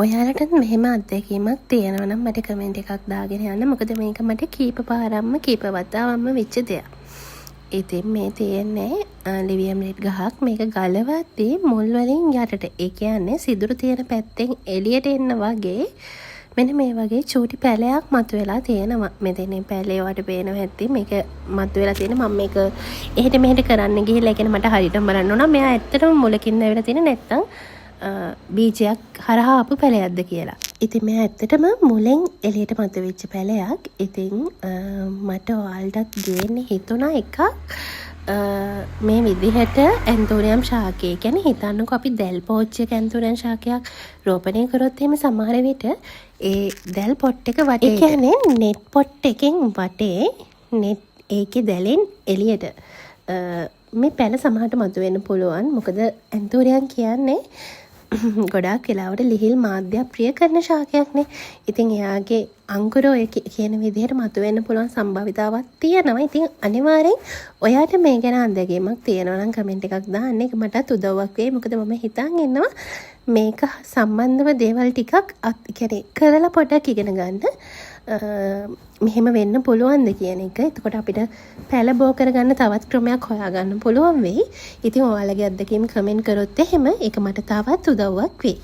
ඔයාලටත් මෙහෙම අත්දැකීමක් තියෙනවා නම් මට කමෙන්ට් එකක් දාගෙන යන්න. මොකද මේක මට කීප වතාවක්ම වෙච්ච දෙයක්. ඉතින් මේ තියෙන්නේ ලිවියම් රෙඩ් ගහක්. මේක ගලවද්දී මුල් වලින් යටට, ඒ කියන්නේ සිදුරු තියෙන පැත්තෙන් එළියට එන්න වගේ මෙන්න මේ වගේ චූටි පැලයක් මතුවෙලා තියෙනවා. මෙතන පැලේ වට පේනවා ඇත්තේ. මේක මතුවෙලා තියෙන මම මේක එහෙට මෙහෙට කරන්න ගිහිල්ලා ඒ කියන්නේ මට හරියටම බලන්න ඕන මෙයා ඇත්තටම මුලකින් ඇවිල්ලා තියෙන නැත්තම් බීජයක් හරහා ආපු පැලයක්ද කියලා. ඉතින් මේ ඇත්තටම මුලෙන් එළියට මතුවෙච්ච පැලයක්. ඉතින් මට ඔයාලටත් ගේන්න හිතුණා එකක් මේ විදිහට ඇන්තෝරියම් ශාකය. කියන්නේ හිතන්නකෝ අපි දැල් පෝච්චියක ඇන්තෝරියම් ශාකයක් රෝපණය කරොත් එහෙම සමහර විට ඒ දැල් පොට් එක වටේ, ඒ කියන්නේ නෙට් පොට් එකෙන් වටේ නෙට් ඒකේ දැලෙන් එළියට මේ පැල සමහරට මතුවෙන්න පුළුවන්. මොකද ඇන්තෝරියම් කියන්නේ ගොඩාක් වෙලාවට ලිහිල් මාධ්‍ය ප්‍රිය කරන ශාකයක්නේ. ඉතින් එයාගේ අංකුර ඔය කියන විදිහට මතුවෙන්න පුළුවන් සම්භාවිතාවක් තියෙනවා. ඉතින් අනිවාර්යෙන් ඔයාට මේ ගැන අත්දැකීමක් තියෙනවා නම් කමෙන්ට් එකක් දාන්න. ඒක මටත් උදව්වක් වෙයි. මොකද මම හිතන් ඉන්නවා මේක සම්බන්ධව දේවල් ටිකක් කරලා පොඩ්ඩක් ඉගෙන ගන්න. මෙහෙම වෙන්න පුළුවන්ද කියන එක. එතකොට අපිට පැල බෝ කරගන්න තවත් ක්‍රමයක් හොයාගන්න පුළුවන් වෙයි. ඉතින් ඔයාලගේ අත්දැකීම් කමෙන්ට් කරොත් එහෙම ඒක මට තවත් උදව්වක් වෙයි.